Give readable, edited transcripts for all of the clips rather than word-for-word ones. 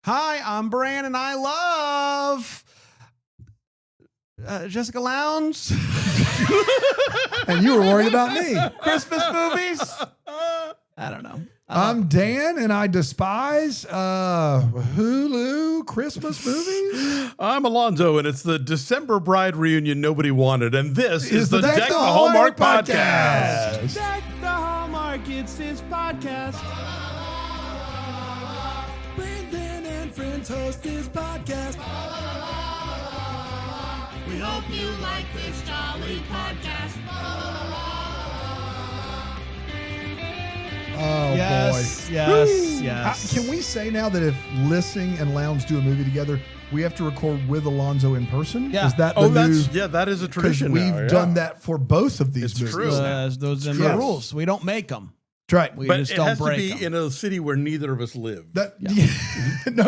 Hi, I'm Bran, and I love Jessica Lowndes. And you were worried about me. Christmas movies. I don't know. I'm Dan, and I despise Hulu Christmas movies. I'm Alonso, and it's the December bride reunion nobody wanted, and this is the Deck Deck the Hallmark podcast. Deck the Hallmark, it's his podcast. Brandon and friends host this podcast. We hope you like this jolly podcast. Oh, Yes, boy. yes, yes. Can we say now that if Lissing and Lowndes do a movie together, we have to record with Alonso in person? Yeah. Is that the Oh, new? that is a Because tradition we've now, done that for both of these It's movies. true. Those are true. the rules. We don't make them. That's right. We But just it don't has to break be them. in a city where neither of us live. No,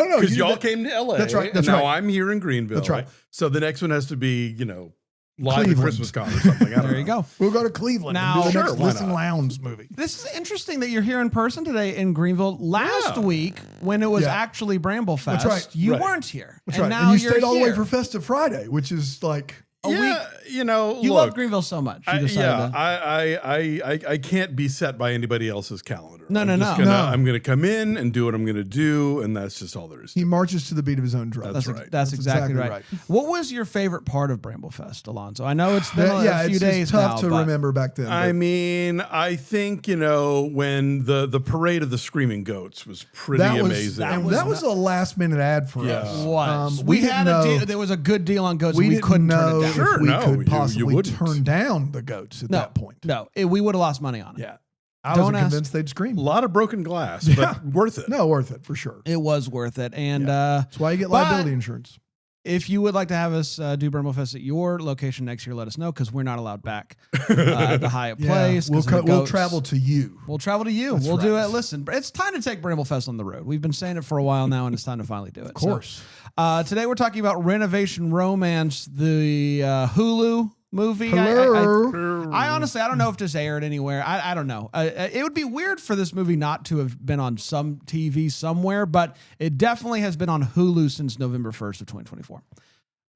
Because you- y'all came to LA. That's right, that's and now right. I'm here in Greenville. That's right. So the next one has to be, live at Cleveland. Christmas Con or something. I don't There you know. go. We'll go to Cleveland Now- and do the Sure, next why Lissing not? Lowndes movie. This is interesting that you're here in person today in Greenville. Last Yeah. week, when it was Yeah. actually Bramble Fest, That's right. you Right. weren't here. That's and right. now And you you're stayed all the way here. for Festive Friday, which is like Yeah, You look, love Greenville so much. You decided to. I can't be set by anybody else's calendar. No, I'm no, just no. Gonna, No. I'm going to come in and do what I'm going to do, and that's just all there is. he marches to the beat of his own drum. That's That's, right. that's exactly right. What was your favorite part of Bramble Fest, Alonso? I know it's been a few it's days tough now, to but remember back then. I but mean, I think when the parade of the screaming goats was pretty that was amazing. that was a last minute ad for Yeah. us. was. we had didn't a know, deal. There was a good deal on goats. we and we didn't couldn't know turn it down. Sure, if we no, could you possibly wouldn't. turn down the goats at that point. No, we would have lost money on it. Yeah, I Don't was ask. convinced they'd scream. a lot of broken glass, Yeah. but worth it. No, worth it for sure. It was worth it. And That's why you get but- liability insurance. if you would like to have us do Bramble Fest at your location next year, let us know, because we're not allowed back at the Hyatt Place. we'll 'cause of the we'll goats. travel to you. We'll travel to you. That's We'll do right. it. Listen, it's time to take Bramble Fest on the road. We've been saying it for a while now, and it's time to finally do it. Of course. So, today we're talking about Renovation Romance, the Hulu movie. Hello. I honestly, I don't know if this aired anywhere. I don't know. It would be weird for this movie not to have been on some TV somewhere, but it definitely has been on Hulu since November 1st of 2024.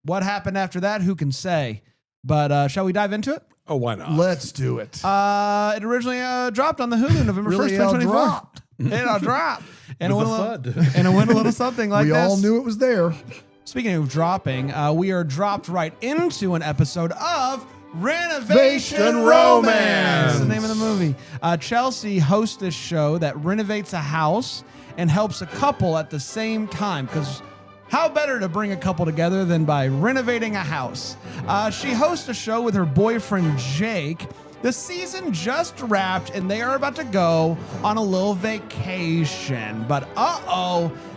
What happened after that? Who can say? But shall we dive into it? Oh, why not? Let's do it. It originally dropped on the Hulu November Really 1st, 2024. dropped. It dropped. And With it went a a little, thud. and it went a little something like we this. all knew it was there. Speaking of dropping, we are dropped right into an episode of Renovation Renovation Romance. Romance. The name of the movie. Chelsea hosts this show that renovates a house and helps a couple at the same time, because how better to bring a couple together than by renovating a house? She hosts a show with her boyfriend, Jake. The season just wrapped, and they are about to go on a little vacation. But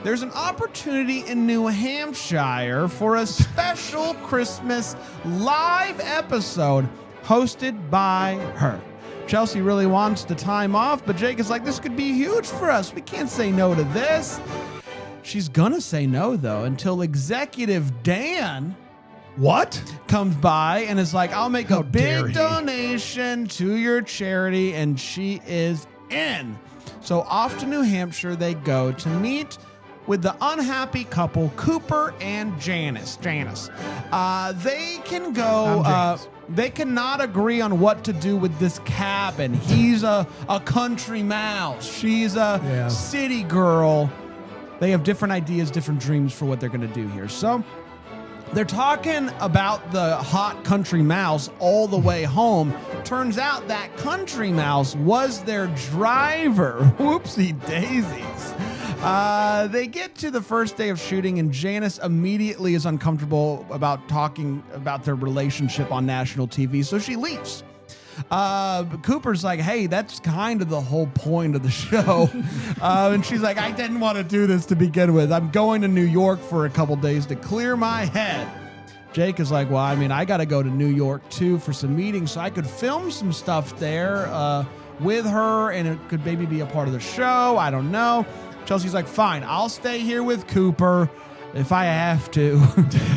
there's an opportunity in New Hampshire for a special Christmas live episode hosted by her. Chelsea really wants the time off, but Jake is like, this could be huge for us. We can't say no to this. She's gonna say no, though, until Executive Dan What? comes by and is like, I'll make How a dare big he. donation to your charity, and she is in. So off to New Hampshire they go to meet with the unhappy couple, Cooper and Janice. They can go. I'm Janice. They cannot agree on what to do with this cabin. He's a country mouse. She's a Yeah. city girl. They have different ideas, different dreams for what they're going to do here. So they're talking about the hot country mouse all the way home. Turns out that country mouse was their driver. Whoopsie daisies. They get to the first day of shooting, and Janice immediately is uncomfortable about talking about their relationship on national TV, so she leaves. Cooper's like, hey, that's kind of the whole point of the show. And she's like, I didn't want to do this to begin with. I'm going to New York for a couple days to clear my head. Jake is like, well, I mean, I got to go to New York too for some meetings, so I could film some stuff there with her, and it could maybe be a part of the show. I don't know. Chelsea's like, fine, I'll stay here with Cooper. if I have to.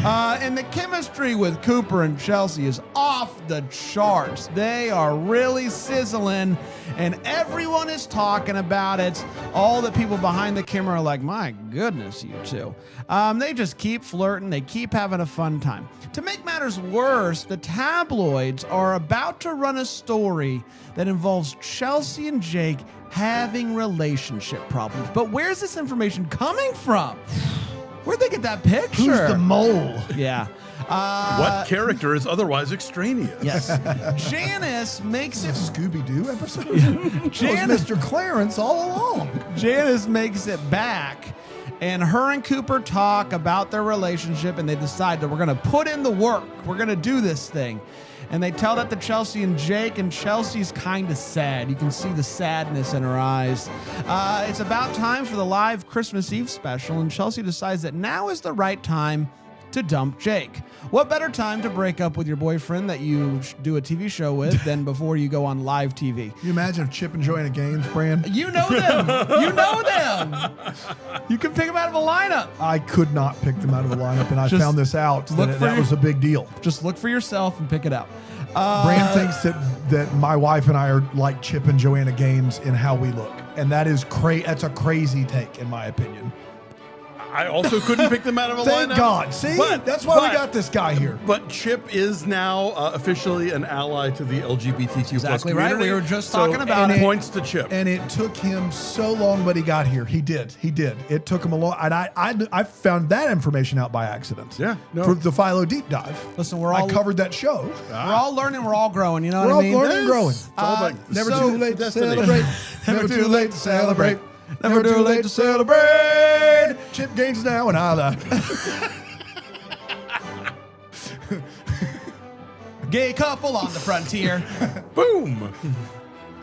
And the chemistry with Cooper and Chelsea is off the charts. They are really sizzling, and everyone is talking about it. All the people behind the camera are like, my goodness, you two. They just keep flirting. They keep having a fun time. To make matters worse, the tabloids are about to run a story that involves Chelsea and Jake having relationship problems. But where's this information coming from? Where'd they get that picture? Who's the mole? Yeah. What character is otherwise extraneous? Yes. Janice makes it. Scooby-Doo episode? It was Mr. Clarence all along. Janice makes it back, and her and Cooper talk about their relationship, and they decide that we're going to put in the work. We're going to do this thing. And they tell that to Chelsea and Jake, and Chelsea's kind of sad. You can see the sadness in her eyes. It's about time for the live Christmas Eve special, and Chelsea decides that now is the right time to dump Jake. What better time to break up with your boyfriend that you do a TV show with than before you go on live TV? You imagine if Chip and Joanna Gaines, Brand? You know them. You know them. You can pick them out of a lineup. I could not pick them out of the lineup, and I Just found this out. That was a big deal. Just look for yourself and pick it out. Brand thinks that my wife and I are like Chip and Joanna Gaines in how we look, and that is that's a crazy take, in my opinion. I also couldn't pick them out of a Thank lineup. God. See, that's why we got this guy here. But Chip is now officially an ally to the LGBTQ Exactly plus right. community. We were just talking about it. it. Points to Chip. And it took him so long, but he got here. He did. It took him a long. And I found that information out by accident. Yeah, no. For the Philo deep dive. Listen, I covered that show. We're all learning. We're all growing. You know We're what I mean? all learning and growing. It's all about Never so- too late to destiny. celebrate. Never too late to celebrate. Never too late to celebrate. Chip Gaines now and I lie. Gay couple on the frontier. Boom.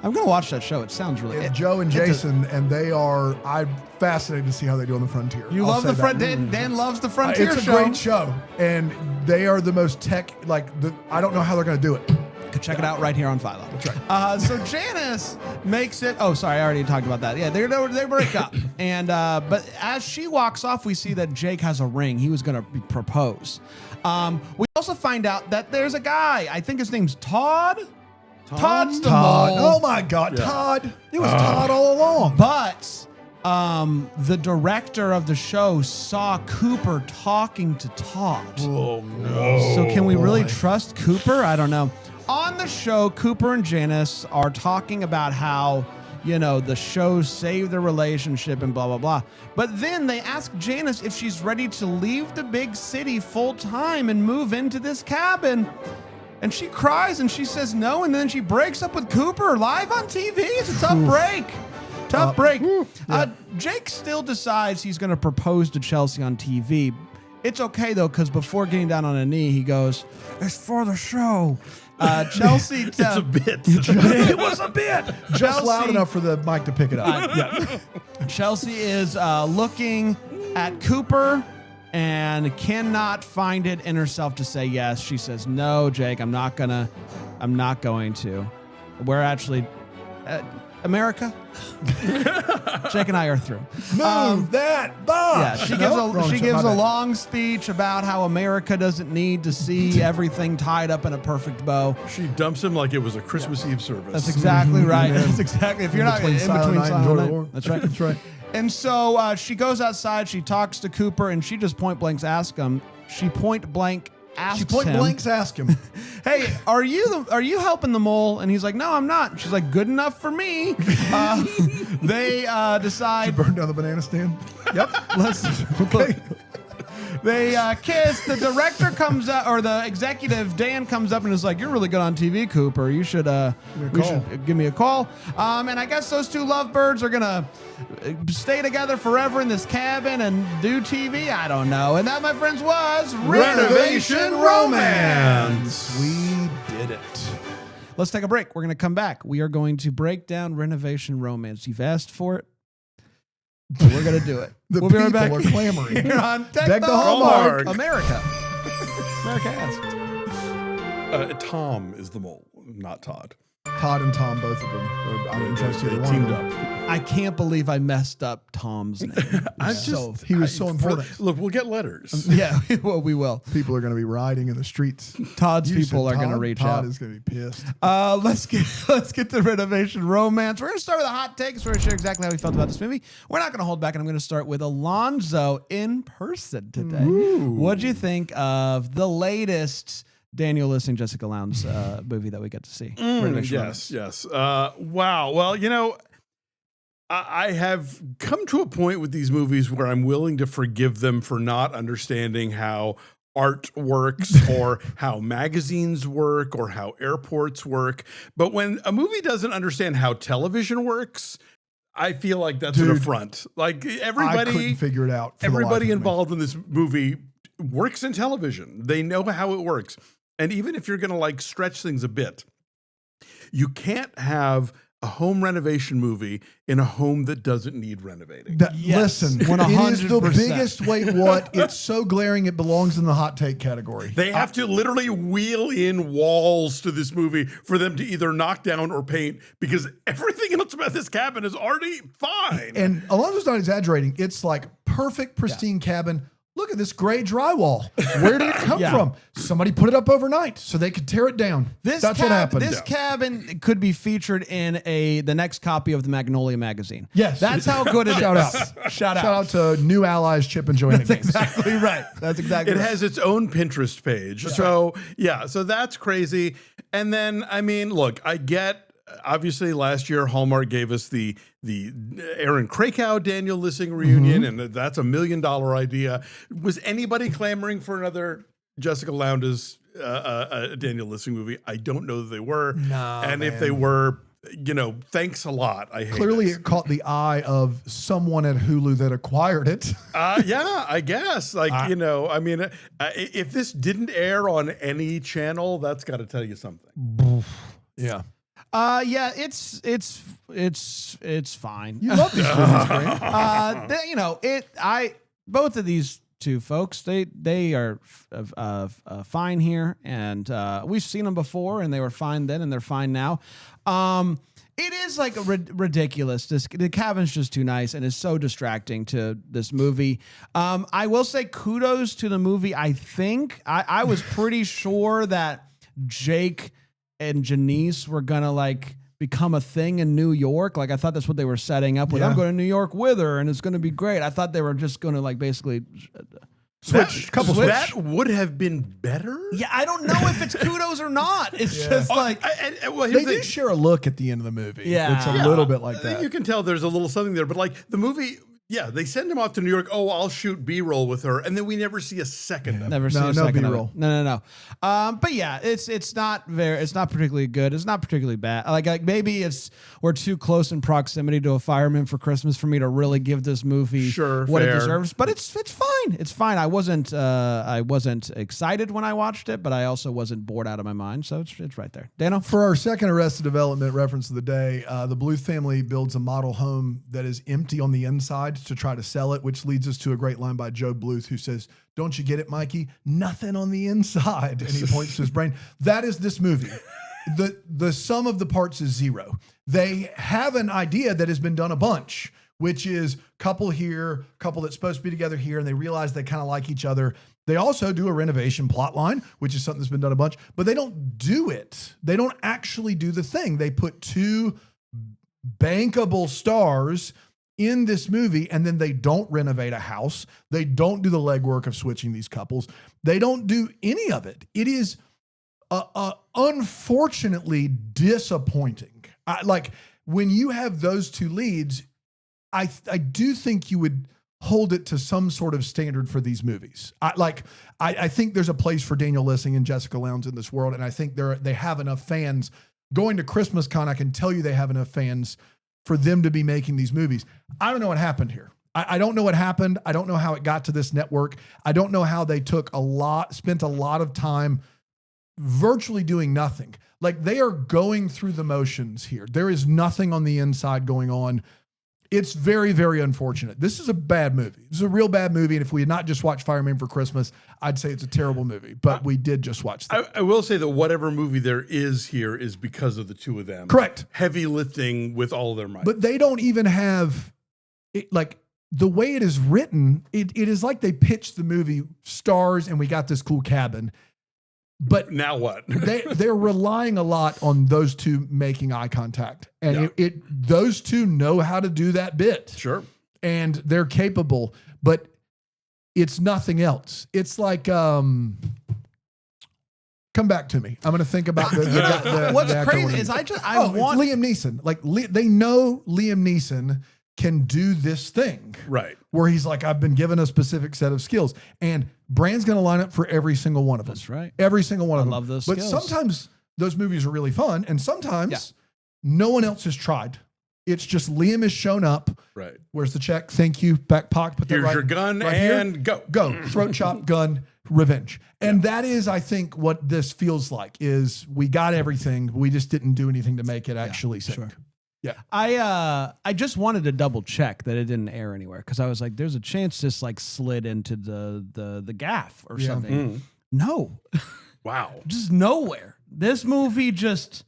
I'm gonna watch that show. It sounds really. And Joe and Jason, and I'm fascinated to see how they do on the frontier. You I'll love say the front. that. Dan loves the frontier It's a show. great show, and they are the most tech. I don't know how they're going to do it. Could check it out right here on Philo. That's right. So Janice makes it. Oh, sorry, I already talked about that. Yeah, they break up, and but as she walks off, we see that Jake has a ring. He was going to propose. We also find out that there's a guy. I think his name's Todd. Todd's the Todd. mole. Oh my God, Todd! It was Todd all along. But the director of the show saw Cooper talking to Todd. Oh no. So can we really trust Cooper? I don't know. On the show, Cooper and Janice are talking about how, the show saved their relationship and blah, blah, blah. But then they ask Janice if she's ready to leave the big city full time and move into this cabin. And she cries and she says no. And then she breaks up with Cooper live on TV. It's a tough break. Tough break. Jake still decides he's going to propose to Chelsea on TV. It's okay, though, because before getting down on a knee, he goes, "It's for the show." Chelsea. It's a bit. It was a bit. Just loud enough for the mic to pick it up. Chelsea is looking at Cooper and cannot find it in herself to say yes. She says, "No, Jake, I'm not going to. We're actually America." Jake and I are through. Move that box. Yeah, she gives a long speech about how America doesn't need to see everything tied up in a perfect bow. She dumps him like it was a Christmas Eve service. That's exactly right. That's exactly. If you're not in between Silent Night and Joy Silent War. Night. That's right. That's right. And so she goes outside. She talks to Cooper, and she just point blank asks him. She point blank asks She point him, blanks ask him. "Hey, are you helping the mole?" And he's like, "No, I'm not." She's like, "Good enough for me." They decide. Burn down the banana stand. Yep. Okay. They kiss. The director comes up, or the executive Dan comes up and is like, "You're really good on TV, Cooper. You should give me a call." And I guess those two lovebirds are gonna stay together forever in this cabin and do TV. I don't know. And that, my friends, was Renovation Romance. We did it. Let's take a break. We're gonna come back. We are going to break down Renovation Romance. You've asked for it. So we're gonna do it. The We'll be right people back. are clamoring. Here on Deck the Hallmark. America. America asked. Tom is the mole, not Todd. Todd and Tom, both of them. I didn't trust either They one teamed of them. up. I can't believe I messed up Tom's name. He was so important. Look, we'll get letters. Yeah, well, we will. People are going to be rioting in the streets. Todd's You people said are going to Todd? reach Todd out. is going to be pissed. Let's get to Renovation Romance. We're going to start with a hot take. So we're going to share exactly how we felt about this movie. We're not going to hold back, and I'm going to start with Alonso in person today. What'd you think of the latest Daniel Lissing, Jessica Lowndes movie that we get to see? Renovation Romance. Yes. Wow. Well, I have come to a point with these movies where I'm willing to forgive them for not understanding how art works or how magazines work or how airports work. But when a movie doesn't understand how television works, I feel like that's an affront. Like I couldn't figure it out. Everybody involved in this movie works in television. They know how it works. And even if you're going to like stretch things a bit, you can't have a home renovation movie in a home that doesn't need renovating. Listen, 100%. it is the biggest wait what. It's so glaring it belongs in the hot take category. They have to literally wheel in walls to this movie for them to either knock down or paint because everything else about this cabin is already fine. And Alonso's not exaggerating. It's like perfect, pristine cabin. Look at this gray drywall. Where did it come from? Somebody put it up overnight so they could tear it down. That's what happened. This cabin could be featured in the next copy of the Magnolia magazine. Yes. That's how good it is. Shout out. Shout out. Shout out to New Allies, Chip and Joanna Gaines. Exactly right. That's exactly It right. has its own Pinterest page. So that's crazy. And then, I mean, look, I get, obviously last year Hallmark gave us the Aaron Krakow Daniel Lissing reunion, and that's $1 million idea. Was anybody clamoring for another Jessica Lowndes Daniel Lissing movie? I don't know that they were. And if they were, thanks a lot. I hate Clearly, it. it caught the eye of someone at Hulu that acquired it. Yeah, I guess. If this didn't air on any channel, that's got to tell you something. Yeah. Yeah, it's fine. You love these movies, right? Both of these two folks, they are fine here, and we've seen them before, and they were fine then, and they're fine now. It is like ridiculous. The cabin's just too nice, and it's so distracting to this movie. I will say kudos to the movie. I think I was pretty sure that Jake and Janice were gonna become a thing in New York. Like I thought that's what they were setting up with. I'm going to New York with her and it's going to be great. I thought they were just going to basically switch. That would have been better. Yeah, I don't know if it's kudos or not. It's just they do share a look at the end of the movie. Yeah. It's a little bit like that. You can tell there's a little something there, but the movie. Yeah, they send him off to New York. Oh, I'll shoot B-roll with her, and then we never see a second of it. Never see a second B-roll. of it. No. But yeah, it's not particularly good. It's not particularly bad. Like maybe we're too close in proximity to A Fireman for Christmas for me to really give this movie what it deserves. But it's fine. It's fine. I wasn't excited when I watched it, but I also wasn't bored out of my mind. So it's right there. Dano? For our second Arrested Development reference of the day, the Bluth family builds a model home that is empty on the inside to try to sell it, which leads us to a great line by Joe Bluth, who says, "Don't you get it, Mikey? Nothing on the inside." And he points to his brain. That is this movie. The sum of the parts is zero. They have an idea that has been done a bunch, which is couple here, couple that's supposed to be together here, and they realize they kind of like each other. They also do a renovation plot line, which is something that's been done a bunch, but they don't do it. They don't actually do the thing. They put two bankable stars in this movie, and then they don't renovate a house. They don't do the legwork of switching these couples. They don't do any of it. It is unfortunately disappointing. When you have those two leads, I do think you would hold it to some sort of standard for these movies. I think there's a place for Daniel Lissing and Jessica Lowndes in this world, and I think they have enough fans. Going to Christmas Con, I can tell you they have enough fans for them to be making these movies. I don't know what happened here. I don't know what happened. I don't know how it got to this network. I don't know how they spent a lot of time virtually doing nothing. Like they are going through the motions here. There is nothing on the inside going on. It's very, very unfortunate. This is a bad movie. This is a real bad movie. And if we had not just watched Fireman for Christmas, I'd say it's a terrible movie. But we did just watch that. I will say that whatever movie there is here is because of the two of them. Correct. Heavy lifting with all of their might. But they don't even have, like, the way it is written, it is like they pitched the movie stars and we got this cool cabin. But now what? they're relying a lot on those two making eye contact. And those two know how to do that bit. Sure. And they're capable, but it's nothing else. It's like, come back to me. I'm going to think about What's the actor crazy winning. is I it's want Liam Neeson. Like they know Liam Neeson can do this thing. Right. Where he's like, I've been given a specific set of skills. And Brand's going to line up for every single one of them. That's right. Every single one of them. I love those But skills. sometimes those movies are really fun. And sometimes no one else has tried. It's just Liam has shown up. Right. Where's the check? Thank you. Back pocket. Put that Here's right, your gun right and here. go. Go. Throat chop, gun, revenge. And that is, I think, what this feels like is we got everything. But we just didn't do anything to make it actually sink. sure. Yeah. I just wanted to double check that it didn't air anywhere because I was like, there's a chance this like slid into the gaff or something. No. Wow. Just nowhere. This movie just,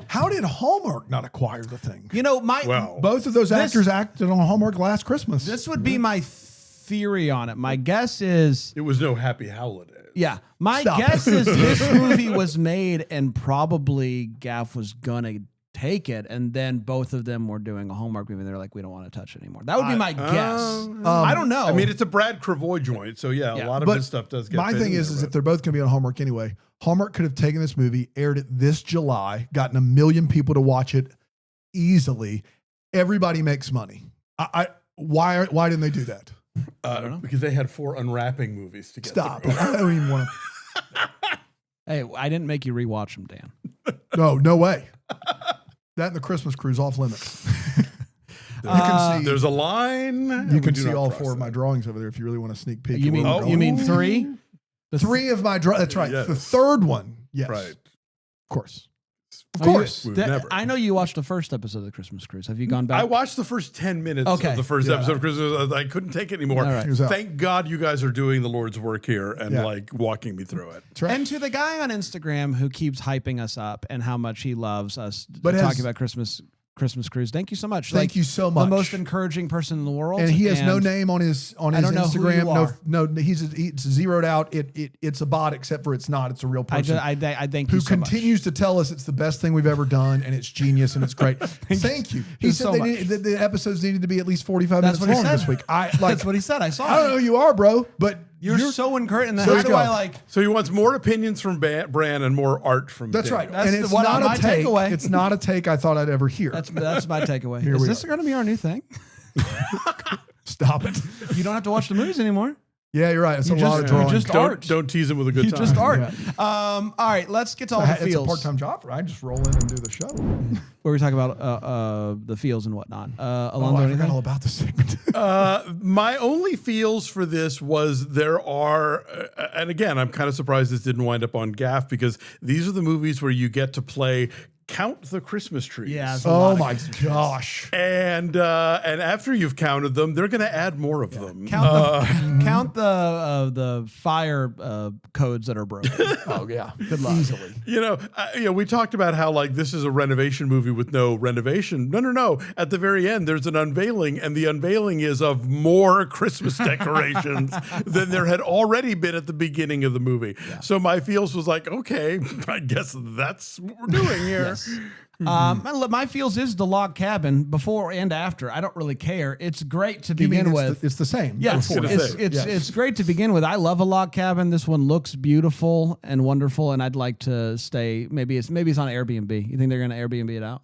How did Hallmark not acquire the thing? you know, Both of those actors acted on Hallmark last Christmas. this would be my theory on it. My guess is, It was no happy holiday. yeah, my Stop. guess is this movie was made and probably Gaff was gonna take it, and then both of them were doing a Hallmark movie. They're like, we don't want to touch it anymore. That would be my guess. I don't know. I mean, it's a Brad Cravoy joint, so yeah, a lot of But his stuff does get. My fit thing in is there, if they're both going to be on Hallmark anyway, Hallmark could have taken this movie, aired it this July, gotten 1 million people to watch it easily. Everybody makes money. Why didn't they do that? because they had 4 unwrapping movies to get. Stop. through. I don't even want hey, I didn't make you rewatch them, Dan. to. No way. That and the Christmas cruise off limits. You can see. There's a line. You can see all 4 of my drawings over there if you really want to sneak peek. You at mean where we're you going. mean 3? 3 of my drawings? That's right. Yes. The third one. Yes. Right. Of course. Of Are you- course. We've never. I know you watched the first episode of the Christmas Cruise. Have you gone back? I watched the first 10 minutes Okay. of the first episode of Christmas. I couldn't take it anymore. All right. He was out. Thank God you guys are doing the Lord's work here and like walking me through it. That's right. And to the guy on Instagram who keeps hyping us up and how much he loves us But talking about Christmas Cruise. Thank you so much. Thank you so much. The most encouraging person in the world. And he has no name on his I don't know who Instagram. you are. No, he's zeroed out. It's a bot, except for it's not. It's a real person I thank who you so much. continues to tell us it's the best thing we've ever done and it's genius and it's great. Thank you. He you said so the episodes needed to be at least 45 That's minutes what he long said. this week. That's what he said. I saw I don't know it. who you are, bro, but You're so encouraging. So How let's do go. I like? So he wants more opinions from Bran and more art from that's Daniel. right. That's and it's what not my a take. takeaway. It's not a take I thought I'd ever hear. That's my takeaway. Here Is we this are. going to be our new thing? Stop it. You don't have to watch the movies anymore. Yeah, you're right. It's a You lot of drawing. just art. Don't tease him with a good You time. just art. Yeah. All right, let's get to all the It's a feels. part-time job. I just roll in and do the show. Where we talk about the feels and whatnot. Alonso, I anything? forgot all about this segment. My only feels for this was there are, and again, I'm kind of surprised this didn't wind up on Gaff because these are the movies where you get to play Count the Christmas Trees. Yeah. it's a lot Oh of- my gosh. And after you've counted them, they're going to add more of them. Count the fire codes that are broken. Oh yeah. Good luck. Easily. You know, we talked about how like this is a renovation movie with no renovation. No. At the very end, there's an unveiling, and the unveiling is of more Christmas decorations than there had already been at the beginning of the movie. Yeah. So my feels was like, okay, I guess that's what we're doing here. Yes. My feels is the log cabin before and after. I don't really care. It's great to begin with. It's the same. Yeah, before. it's great to begin with. I love a log cabin. This one looks beautiful and wonderful, and I'd like to stay. Maybe it's on Airbnb. You think they're going to Airbnb it out?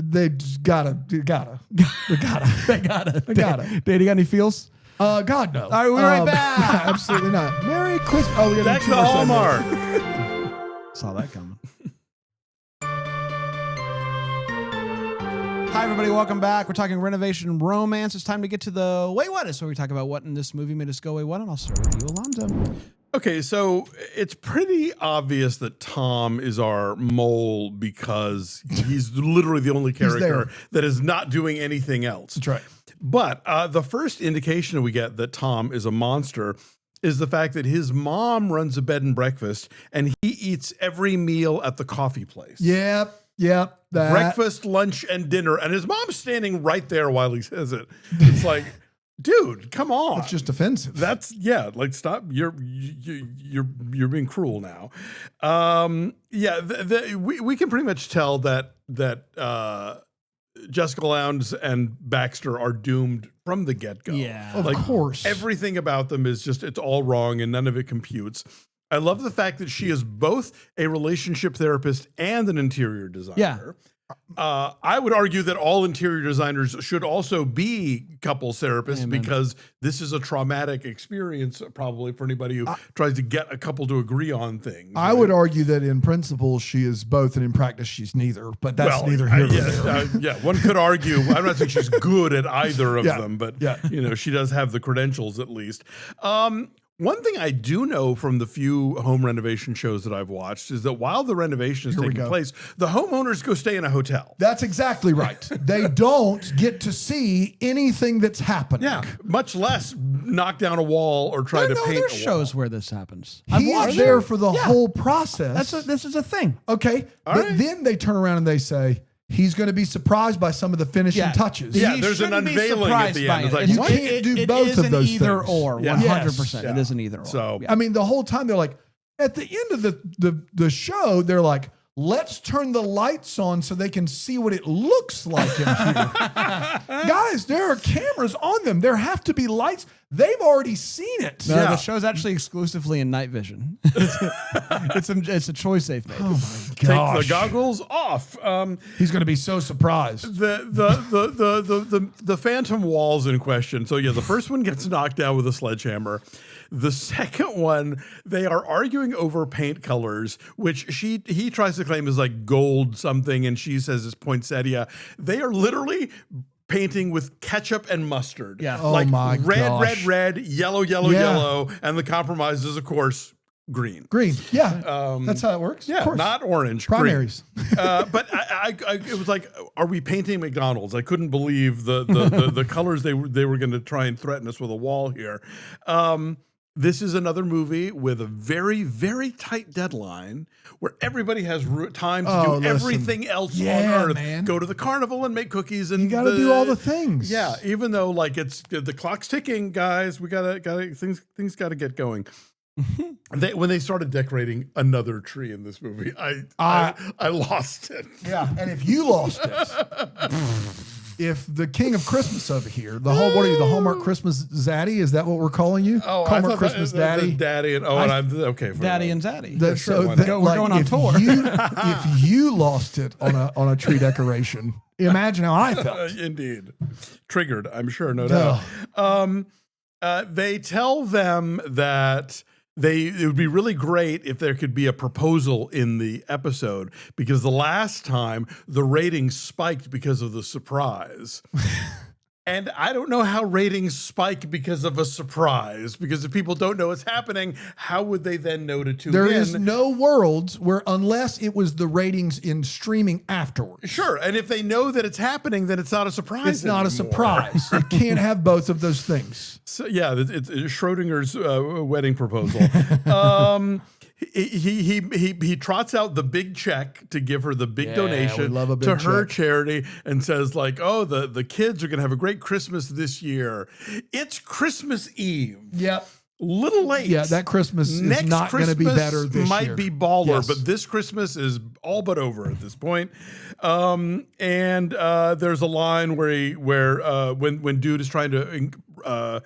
They just gotta. They gotta. Dan, you got any feels? God no. All right, we'll be right back. Absolutely not. Merry Christmas. Oh, we got That's the Hallmark. Saw that coming. Hi, everybody. Welcome back. We're talking renovation romance. It's time to get to the Wait What Is, where we talk about what in this movie made us go, wait, what? And I'll start with you, Alonso. Okay, so it's pretty obvious that Tom is our mole because he's literally the only character that is not doing anything else. That's right. But the first indication we get that Tom is a monster is the fact that his mom runs a bed and breakfast and he eats every meal at the coffee place. Yep. That. Breakfast, lunch, and dinner. And his mom's standing right there while he says it. It's like, dude, come on. It's just offensive. That's like stop. You're being cruel now. We can pretty much tell that Jessica Lowndes and Baxter are doomed from the get-go. Yeah. Of course. Everything about them is just, it's all wrong and none of it computes. I love the fact that she is both a relationship therapist and an interior designer. Yeah. I would argue that all interior designers should also be couples therapists because this is a traumatic experience probably for anybody who tries to get a couple to agree on things. I would argue that in principle she is both, and in practice she's neither. But that's neither here nor there. One could argue. I'm not saying she's good at either of them, but she does have the credentials at least. One thing I do know from the few home renovation shows that I've watched is that while the renovation is taking place, the homeowners go stay in a hotel. That's exactly right. They don't get to see anything that's happening. Yeah, much less knock down a wall or try to paint There's a shows wall. where this happens. He's there for the whole process. This is a thing. Okay, but then they turn around and they say, he's going to be surprised by some of the finishing touches. Yeah, He there's an shouldn't be unveiling at surprised the by end. it. It's like, You what? can't do both of those either things. or, Yeah. 100%. Yes. It is an either or. So, I mean, the whole time they're like, at the end of the show, they're like, let's turn the lights on so they can see what it looks like in here. Guys, there are cameras on them. There have to be lights. They've already seen it. No, the show's actually exclusively in night vision. it's a choice they've made. Oh my Take gosh. the goggles off. He's going to be so surprised. The phantom walls in question. So the first one gets knocked down with a sledgehammer. The second one, they are arguing over paint colors, which he tries to claim is like gold something, and she says it's poinsettia. They are literally painting with ketchup and mustard. Yeah. Oh like my red, gosh. red, yellow, yellow, and the compromise is, of course, green. Green. Yeah. That's how it works. Yeah, Of course. not orange. Primaries. Green. But it was like, are we painting McDonald's? I couldn't believe the colors they were going to try and threaten us with a wall here. This is another movie with a very, very tight deadline where everybody has time to do everything else on Earth. Man. Go to the carnival and make cookies, and You got to do all the things. Yeah, even though like it's the clock's ticking, guys. We gotta things got to get going. When they started decorating another tree in this movie, I lost it. Yeah. And if you lost it, if the king of Christmas over here, what are you, the Hallmark Christmas Zaddy? Is that what we're calling you? Oh, Hallmark Christmas Daddy. Daddy, and I'm okay for Daddy that. and Zaddy. We're going on tour. If you lost it on a tree decoration, imagine how I felt. Indeed. Triggered, I'm sure, no doubt. They tell them that it would be really great if there could be a proposal in the episode because the last time the ratings spiked because of the surprise. And I don't know how ratings spike because of a surprise, because if people don't know what's happening, how would they then know to tune in? There is no world where, unless it was the ratings in streaming afterwards. Sure, and if they know that it's happening, then it's not a surprise. It's not a surprise. You can't have both of those things. So yeah, it's Schrodinger's wedding proposal. He trots out the big check to give her the big donation we love a big to her check. charity and says like, oh, the kids are going to have a great Christmas this year. It's Christmas Eve. Yep. Little late. Yeah, that Christmas is Next not going to be better this might year. be baller, Yes. but this Christmas is all but over at this point. And there's a line where when dude is trying to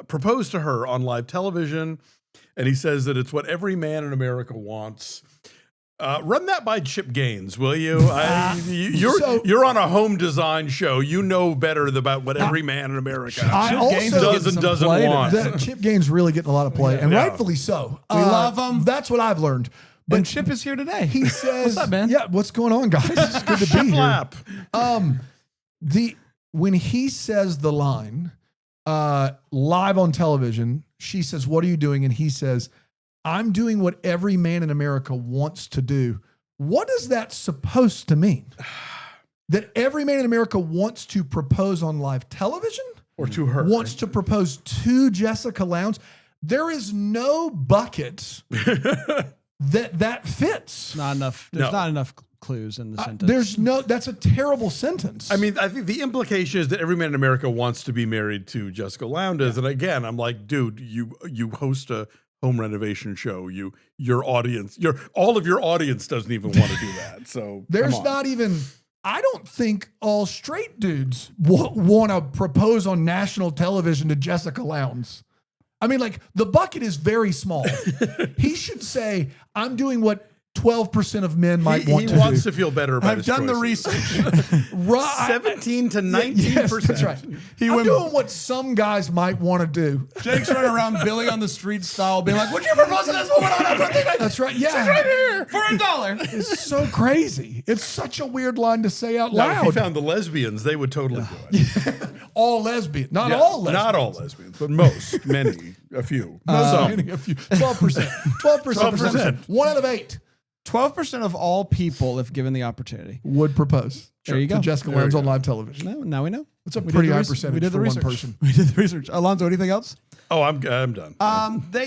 propose to her on live television, and he says that it's what every man in America wants. Run that by Chip Gaines, will you? You're on a home design show. You know better about what every man in America doesn't want. Chip Gaines really getting a lot of play, and rightfully so. We love him. That's what I've learned. But Chip is here today. He says, "What's up, man? Yeah, what's going on, guys? It's good to be here." Lap. When he says the line, live on television. She says, "What are you doing?" And he says, "I'm doing what every man in America wants to do." What is that supposed to mean? That every man in America wants to propose on live television? Or to her. Wants to propose to Jessica Lowndes? There is no bucket that fits. Not enough. There's not enough clues in the sentence. There's no, that's a terrible sentence. I mean, I think the implication is that every man in America wants to be married to Jessica Lowndes. And again, I'm like, dude, you host a home renovation show. Your audience, all of your audience doesn't even want to do that. So there's not even, I don't think all straight dudes want to propose on national television to Jessica Lowndes. I mean, like, the bucket is very small. He should say, "I'm doing what 12% of men might want to do." He wants to feel better about I've his done the choices. research. 17 to 19%. Yes, that's right. I'm doing what some guys might want to do. Jake's running around Billy on the street style, being like, "Would you propose to this woman on everything?" That's right. Yeah. She's right here for $1. It's so crazy. It's such a weird line to say out Now, if you loud. found the lesbians, they would totally do it. All lesbian. Not Yeah, all lesbians. Not all lesbians, but most, many, a few. Some. A few. 12%. 12%. 1 out of 8 12% of all people, if given the opportunity, would propose. There you go. To Jessica There you Lowndes on go. live television. no, now we know. It's a We pretty did the high res- percentage we did the for research. one person. We did the research. Alonso, anything else? Oh, I'm done.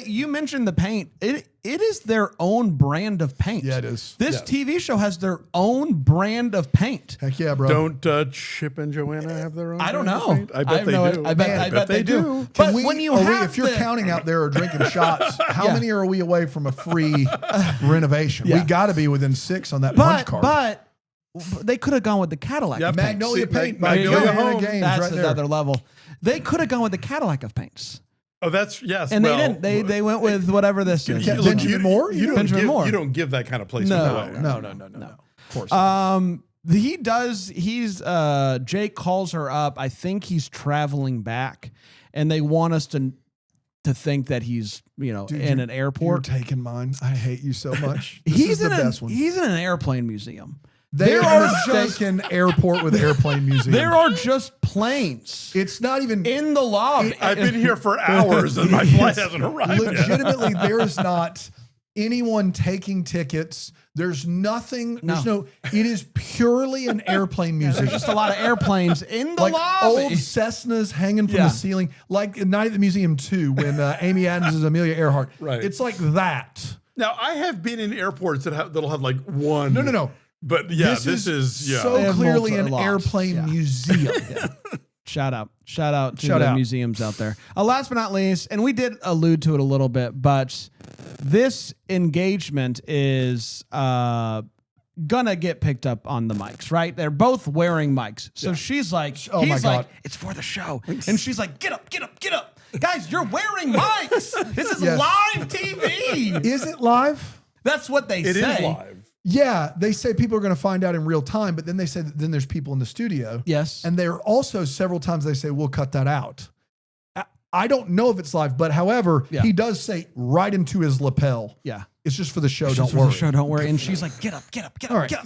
You mentioned the paint. It is their own brand of paint. Yeah, it is. This Yeah. TV show has their own brand of paint. Heck yeah, bro. Don't Chip and Joanna have their own? I don't brand of know. paint? I bet have they no- do. I bet they do. But when you have if you're counting out there or drinking shots, how Yeah. many are we away from a free renovation? Yeah. We got to be within 6 on that punch card. But they could have gone with the Cadillac. Yep. of paints. Magnolia See, paint Mag- by Magnolia Joanna Home. Gaines That's right there. another level. They could have gone with the Cadillac of paints, Oh, that's yes. and well, they didn't. They went with whatever this is. Yeah, Benjamin Moore? You don't Benjamin give, Moore. You don't give that kind of placement No. away. No. Of course. not. He does. Jake calls her up. I think he's traveling back, and they want us to think that he's Dude, in an airport. You're taking mine. I hate you so much. This He's is the in best one. He's in an airplane museum. They there are are mistaken airport with airplane museum. There are just planes It's not even in the lobby. I've been here for hours and my flight hasn't arrived yet. legitimately. There is not anyone taking tickets. There's nothing. There's no. It is purely an airplane museum. There's just a lot of airplanes in the Like lobby. old Cessnas hanging from Yeah. the ceiling, like Night at the Museum 2 when Amy Adams is Amelia Earhart. Right. It's like that. Now, I have been in airports that'll have like one. No. But yeah, this is They so have clearly an multiple lots. airplane Yeah. museum. Shout out to Shout the out. museums out there. Last but not least, and we did allude to it a little bit, but this engagement is gonna get picked up on the mics, right? They're both wearing mics. So she's like, Oh my he's God. like, it's for the show. And she's like, get up. Guys, you're wearing mics. This is Yes. live TV. Is it live? That's what they It say. is live. Yeah, they say people are going to find out in real time, but then they say that then there's people in the studio. Yes. And there are also several times they say, we'll cut that out. I don't know if it's live, but however, Yeah. he does say right into his lapel. Yeah. It's just for the show. Just Don't for worry. the show, don't worry. And she's like, get up. All right. Get up.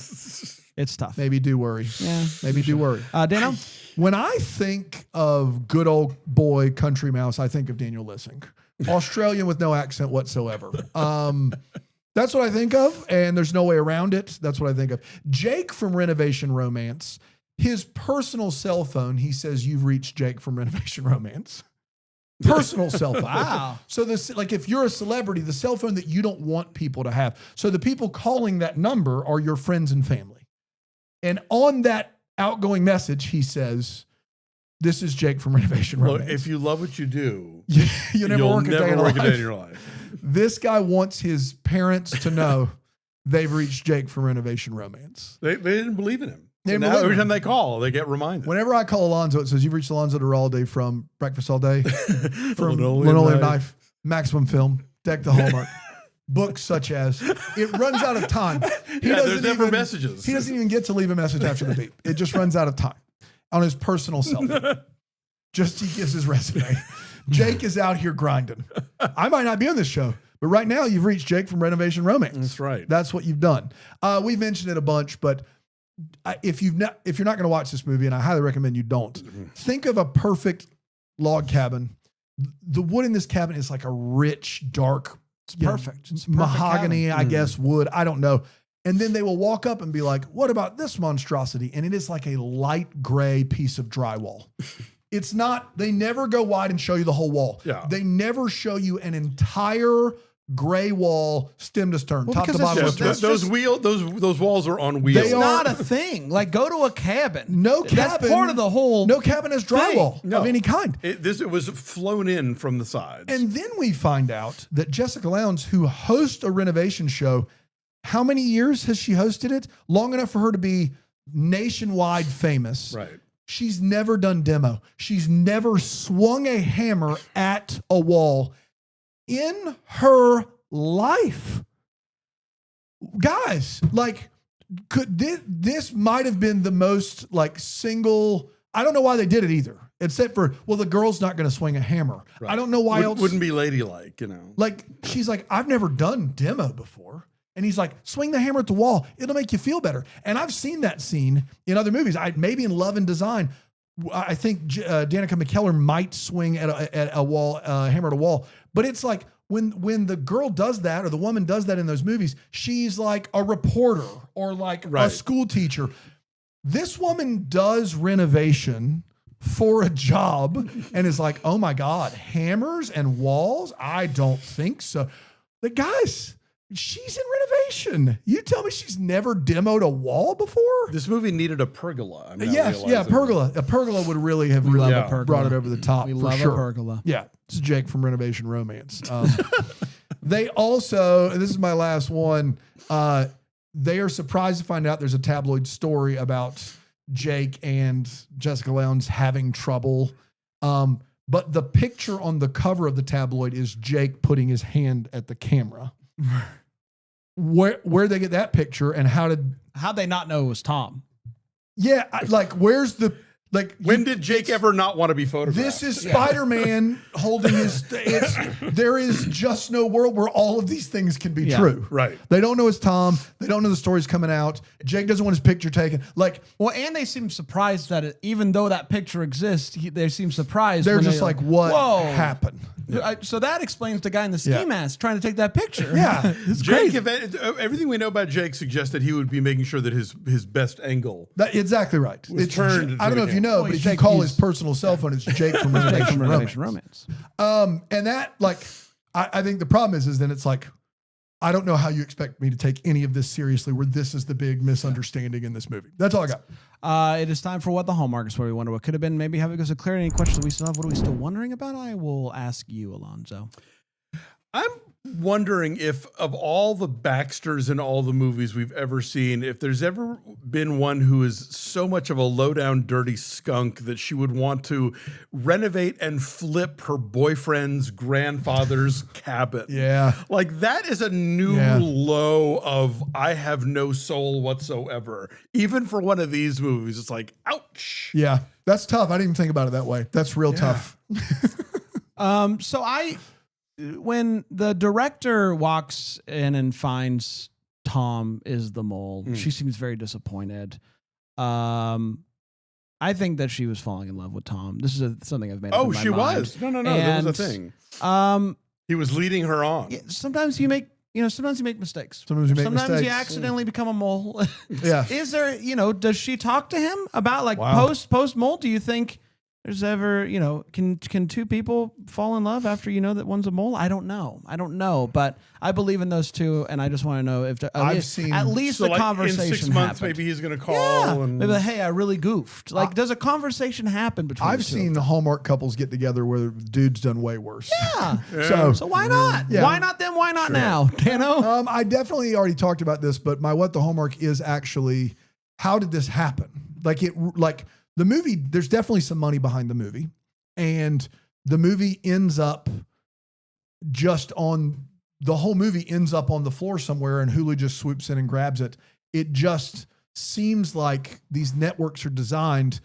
It's tough. Maybe do worry. Yeah. Maybe do worry. Dano? When I think of good old boy country mouse, I think of Daniel Lissing, Australian with no accent whatsoever. That's what I think of, and there's no way around it. That's what I think of. Jake from Renovation Romance, his personal cell phone, he says, you've reached Jake from Renovation Romance. Personal cell phone. Wow. So this, like, if you're a celebrity, the cell phone that you don't want people to have. So the people calling that number are your friends and family. And on that outgoing message, he says, this is Jake from Renovation Look, Romance. if you love what you do, you never you'll work a day never in work a life. day in your life. This guy wants his parents to know they've reached Jake from Renovation Romance. They didn't believe in him. They So didn't now believe every in time they call, they get reminded. Whenever I call Alonso, it says, you've reached Alonso Duralde from Breakfast All Day, from Linoleum Linoleum Knife. Knife, Maximum Film, Deck the Hallmark. Books such as, it runs out of time. There's never messages. He doesn't even get to leave a message after the beep. It just runs out of time on his personal cell phone. Just he gives his resume. Jake is out here grinding. I might not be on this show, but right now you've reached Jake from Renovation Romance. That's right. That's what you've done. We've mentioned it a bunch, but if you're not going to watch this movie, and I highly recommend you don't, think of a perfect log cabin. The wood in this cabin is like a rich, dark, It's perfect. It's a perfect mahogany, cabin. I guess, wood. I don't know. And then they will walk up and be like, what about this monstrosity? And it is like a light gray piece of drywall. It's not, they never go wide and show you the whole wall. Yeah. They never show you an entire gray wall, stem to stern, Well, top to because bottom. it's Yeah, just- those walls are on wheels. They It's are- not a thing. Like, go to a cabin. No cabin. That's part of the whole. No cabin has drywall No. of any kind. It was flown in from the sides. And then we find out that Jessica Lowndes, who hosts a renovation show, how many years has she hosted it? Long enough for her to be nationwide famous. right. She's never done demo. She's never swung a hammer at a wall in her life. Guys, like, could this might have been the most like single, I don't know why they did it either. Except for, well, the girl's not going to swing a hammer. Right. I don't know why else. Wouldn't be ladylike, you know. Like, she's like, I've never done demo before. And he's like, swing the hammer at the wall. It'll make you feel better. And I've seen that scene in other movies. Maybe in Love and Design. I think Danica McKellar might swing at a wall, hammer at a wall. But it's like when the girl does that or the woman does that in those movies, she's like a reporter or like a school teacher. This woman does renovation for a job and is like, oh my God, hammers and walls? I don't think so. The guys, she's in renovation. You tell me she's never demoed a wall before? This movie needed a pergola. I'm now Yes, yeah, realizing. pergola. A pergola would really have love a pergola. brought it over the top. We for love sure. a pergola. Yeah, this is Jake from Renovation Romance. They also, and this is my last one, they are surprised to find out there's a tabloid story about Jake and Jessica Lowndes having trouble. But the picture on the cover of the tabloid is Jake putting his hand at the camera. Where'd they get that picture and How'd they not know it was Tom? yeah, where's the, When did Jake ever not want to be photographed? this is Spider-Man holding his, there is just no world where all of these things can be Yeah. true. Right. They don't know it's Tom. They don't know the story's coming out. Jake doesn't want his picture taken. Like, Well, and they seem surprised that even though that picture exists, they seem surprised. they're when just like, what Whoa. happened? So that explains the guy in the ski Yeah. mask trying to take that picture. Yeah, it's Jake, crazy. everything we know about Jake suggests that he would be making sure that his best angle. Exactly right. It's turned I don't know to if you the know, camera. but Well, if you Jake call used- his personal cell phone, it's Jake from Jake Renovation from Renovation Romance. Romance. And that, I think the problem is then it's like, I don't know how you expect me to take any of this seriously where this is the big misunderstanding in this movie. That's all I got. It is time for What the Hallmark is, where we wonder what could have been. Maybe have it goes to clear any questions that we still have. What are we still wondering about? I will ask you, Alonso. I'm wondering if of all the Baxters in all the movies we've ever seen, if there's ever been one who is so much of a low-down dirty skunk that she would want to renovate and flip her boyfriend's grandfather's cabin. Yeah. Like that is a new low of I have no soul whatsoever. Even for one of these movies, it's like, ouch. Yeah. That's tough. I didn't even think about it that way. That's real tough. When the director walks in and finds Tom is the mole, she seems very disappointed. I think that she was falling in love with Tom. This is something I've made up in my she mind. was. No, that was a thing. He was leading her on. Yeah, sometimes you make mistakes. Sometimes you make Sometimes mistakes. you accidentally become a mole. Yeah. Is there, does she talk to him about Wow. post mole? Do you think there's ever, can two people fall in love after you know that one's a mole? I don't know, but I believe in those two, and I just want to know if at least So the like conversation in 6 months, happened. maybe he's going to call. Yeah, And maybe hey, I really goofed. Does a conversation happen between? I've the two seen of the them? Hallmark couples get together where the dude's done way worse. Yeah. So why not? Yeah. Why not then? Why not now? Dano? I definitely already talked about this, but my What the Hallmark is actually, how did this happen? The movie, there's definitely some money behind the movie. And the movie ends up the whole movie ends up on the floor somewhere and Hulu just swoops in and grabs it. It just seems like these networks are designed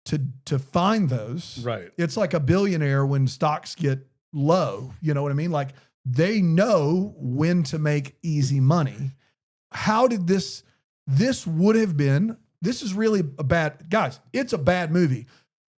to find those. Right. It's like a billionaire when stocks get low. You know what I mean? Like they know when to make easy money. How did this would have been, this is really guys, it's a bad movie.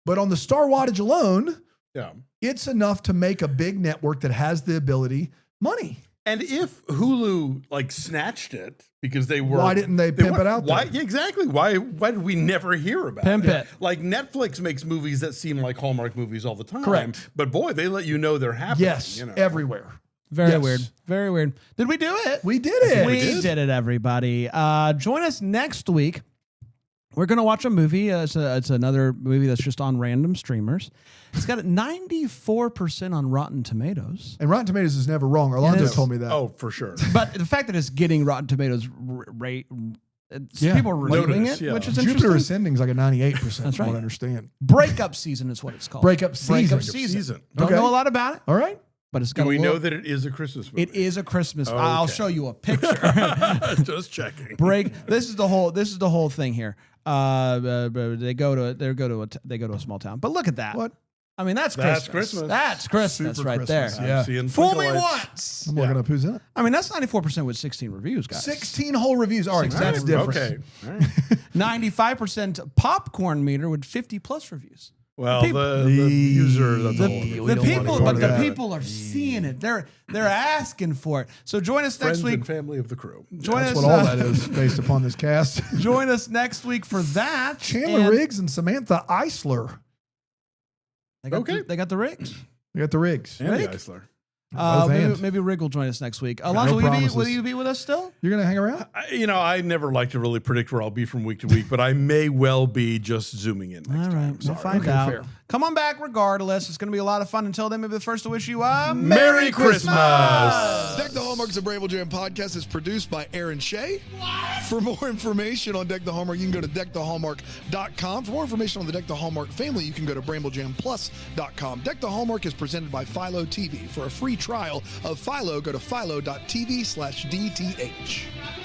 But on the star wattage alone, Yeah. It's enough to make a big network that has the ability money. And if Hulu like snatched it because they were, Why didn't they pimp weren't- it out Why there? yeah, exactly? Why did we never hear about Pimp it. Like Netflix makes movies that seem like Hallmark movies all the time. Correct. But boy, they let you know they're happening. Yes, you know. everywhere. Very Yes. weird. Very weird. Did we do it? We did it. We did it, everybody. Join us next week. We're going to watch a movie. It's another movie that's just on random streamers. It's got 94% on Rotten Tomatoes. And Rotten Tomatoes is never wrong. Alonso Yes. told me that. Oh, for sure. But the fact that it's getting Rotten Tomatoes rate, Yeah. people are reviewing Notice, it, yeah. which is Jupiter interesting. Ascending is like a 98%. That's That's right. what I understand. Breakup season is what it's called. Breakup season. Breakup Breakup season. Don't Okay. know a lot about it, All right. but it's got Do a we little- know that it is a Christmas movie? it is a Christmas. Okay. I'll show you a picture. Just checking. This is the whole thing here. They go to a small town. But look at that. What? I mean, that's That's Christmas. Christmas. That's Christmas Super right Christmas, there. yeah. I'm seeing Fool twinkle me lights. once. I'm looking up who's in it. I mean, that's 94% with 16 reviews, guys. 16 whole reviews. All right, All that's right, different. Okay. All right. 95% popcorn meter with 50 plus reviews. Well, people- the user, that's The, a whole other we thing. the don't people, wanna go but to the that. people are seeing it. They're asking for it. So join us Friends next week. and family of the crew. Join That's us. what all that is based upon this cast. Join us next week for that. Chandler And Riggs and Samantha Eisler. They got Okay. they got the rigs. We got the Riggs. And Rick? the Eisler. Both Maybe, hands. maybe Rig will join us next week. Alonso, will promises. you be with us still? You're going to hang around? I never like to really predict where I'll be from week to week, but I may well be just zooming in next All right, time. we'll Sorry. find Okay, out. fair. Come on back regardless. It's going to be a lot of fun. Until then, maybe the first to wish you a Merry Christmas. Deck the Hallmark's a Bramble Jam podcast is produced by Aaron Shea. For more information on Deck the Hallmark, you can go to deckthehallmark.com. For more information on the Deck the Hallmark family, you can go to bramblejamplus.com. Deck the Hallmark is presented by Philo TV. For a free trial of Philo, go to philo.tv/DTH.